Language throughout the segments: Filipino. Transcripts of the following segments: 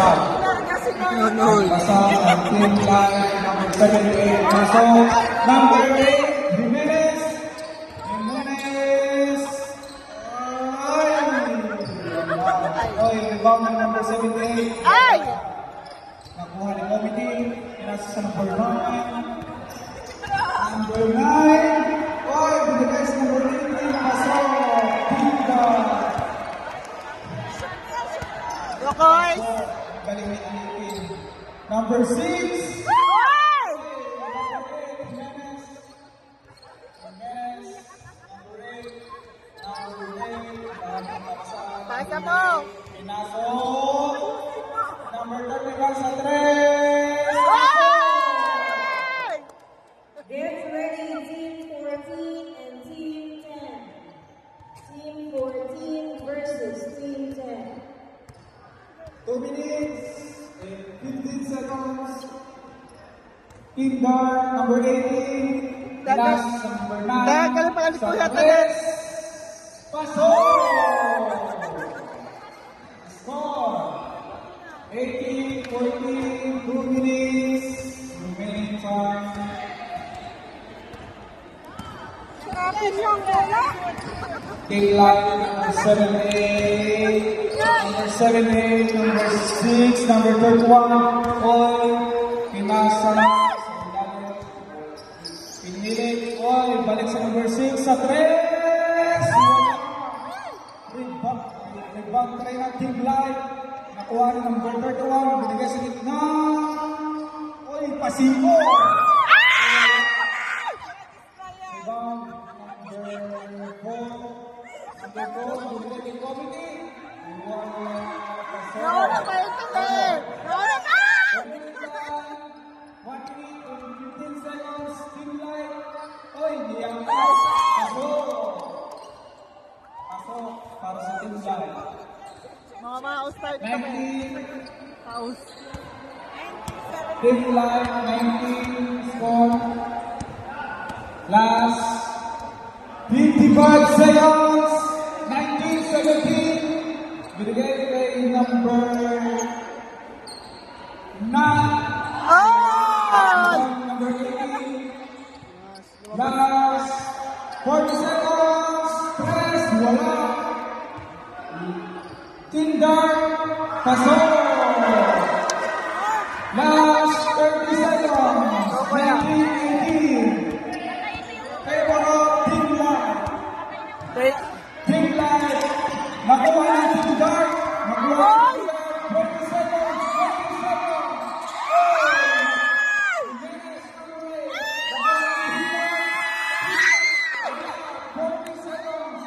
pasok. Pasok ang team line number 78. Pasok number 8, Jimenez. Oy, rebound ng number 78. Ay! Nakuha ni Committee. Pinasa sa number 9. Number 9. Oy, binigay sa number 18. Pasok. Pinda. Yokoy! Galing ni Alipin. Number 6. Ay! Pasa mo! Pinasok. Number 31 sa 3. Ay! Get ready, Team 14 and Team 10. Team 14 versus Team 10. 2 minutes and 15 seconds. Kinder, number 18. Last, number 9. Galing pala ni Kuya Sa press. Pasok! Score. 18-14, 2 minutes. Remaining time. Akin yung bola! Team line number 7-8. Number 7-8, number 6, number 31. Oy, pinasa. Pinilit. Oy, balik sa number 6 sa 3. Rebound try ng team line. Nakuha ni number 31. Binigay sa gitna. Oy, pasipo. Rebound number 4. Number 4, binigay kay Committee. Nauna pa ito eh! Nauna pa! 1 minute and 15 seconds. Team line. Oy, diyan ka. Pasok. Pasok para sa team line. Mga maus tayo ito. 90. Maus. Team line 19. Score. Last 55 seconds. 19-17. Binigay kay number 9. Ay! Number 18. Last 40 seconds. Press. Wala. Tinder. Pasok. Last 30 seconds. 19-18. Favorite team line. Team line. Nakuha ng Team Dark. Nakuha ng Team Dark. 20 seconds. 20 seconds.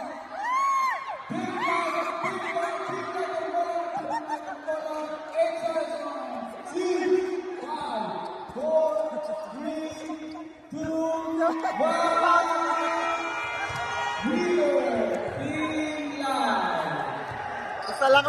Isa lang